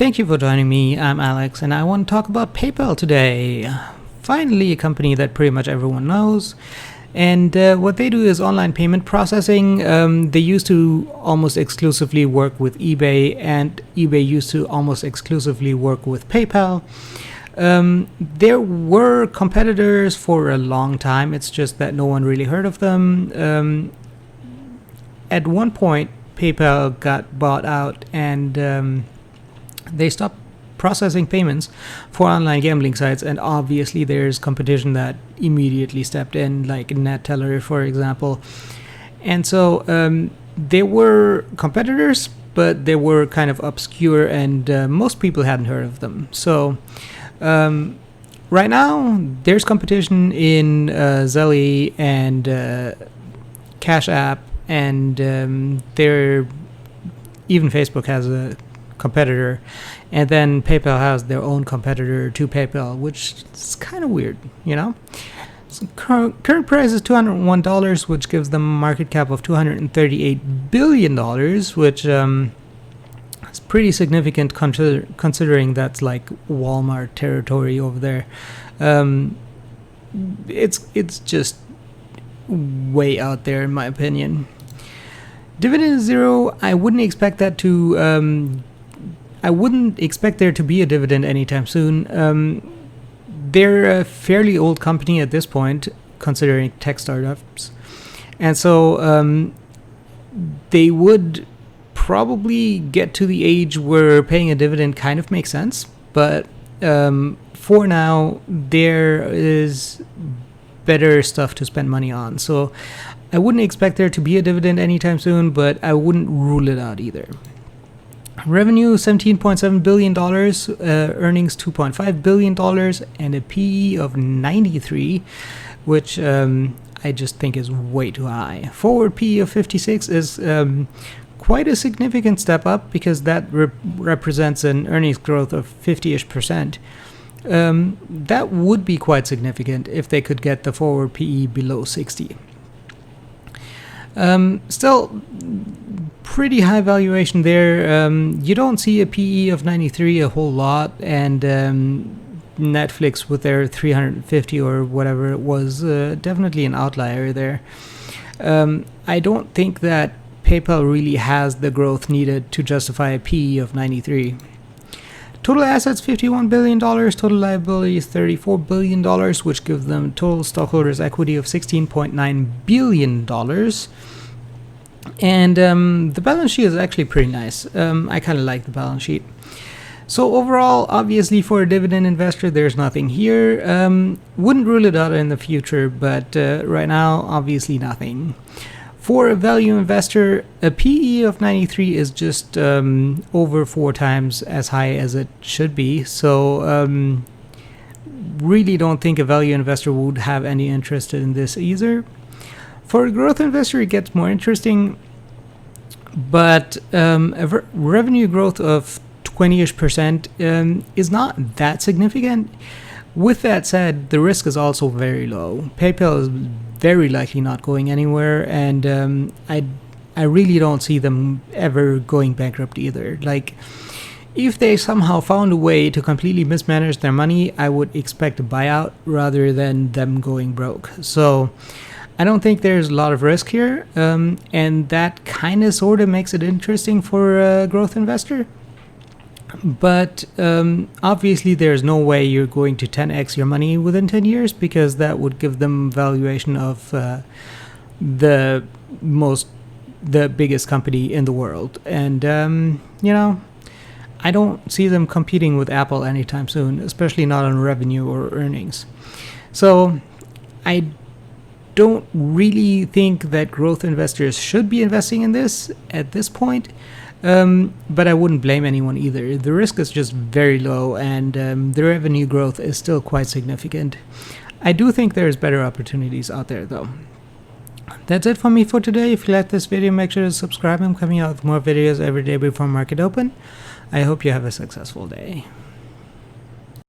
Thank you for joining me. I'm Alex, and I want to talk about PayPal today. Finally, a company that pretty much everyone knows. And what they do is online payment processing. They used to almost exclusively work with eBay, and eBay used to almost exclusively work with PayPal. There were competitors for a long time. It's just that no one really heard of them. At one point, PayPal got bought out, and they stopped processing payments for online gambling sites, and obviously there's competition that immediately stepped in, like NetTeller, for example. And so there were competitors, but they were kind of obscure, and most people hadn't heard of them. So right now there's competition in Zelly and Cash App, and even Facebook has a competitor, and then PayPal has their own competitor to PayPal, which is kind of weird, you know. So current price is $201, which gives them a market cap of $238 billion, which is pretty significant considering that's like Walmart territory over there. It's just way out there in my opinion. Dividend is 0. I wouldn't expect that to I wouldn't expect there to be a dividend anytime soon. They're a fairly old company at this point, considering tech startups. And so they would probably get to the age where paying a dividend kind of makes sense. But for now, there is better stuff to spend money on. So I wouldn't expect there to be a dividend anytime soon, but I wouldn't rule it out either. Revenue $17.7 billion, earnings $2.5 billion, and a PE of 93, which I just think is way too high. Forward PE of 56 is quite a significant step up, because that represents an earnings growth of 50-ish%. That would be quite significant if they could get the forward PE below 60. Still pretty high valuation there. You don't see a PE of 93 a whole lot, and Netflix with their 350 or whatever it was, definitely an outlier there. I don't think that PayPal really has the growth needed to justify a PE of 93. Total assets $51 billion, total liabilities $34 billion, which gives them total stockholders' equity of $16.9 billion. And the balance sheet is actually pretty nice. I kind of like the balance sheet. So overall, obviously for a dividend investor, there's nothing here. Wouldn't rule it out in the future, but right now, obviously nothing. For a value investor, a PE of 93 is just over 4 times as high as it should be. So really don't think a value investor would have any interest in this either. For a growth investor, it gets more interesting, but a revenue growth of 20-ish% is not that significant. With that said, the risk is also very low. PayPal is very likely not going anywhere, and I really don't see them ever going bankrupt either. Like, if they somehow found a way to completely mismanage their money, I would expect a buyout rather than them going broke. So I don't think there's a lot of risk here, and that kind of sort of makes it interesting for a growth investor. But obviously there's no way you're going to 10x your money within 10 years, because that would give them valuation of the biggest company in the world. And I don't see them competing with Apple anytime soon, especially not on revenue or earnings. So I don't really think that growth investors should be investing in this at this point, but I wouldn't blame anyone either. The risk is just very low, and the revenue growth is still quite significant. I do think there's better opportunities out there though. That's it for me for today. If you like this video, make sure to subscribe. I'm coming out with more videos every day before market open. I hope you have a successful day.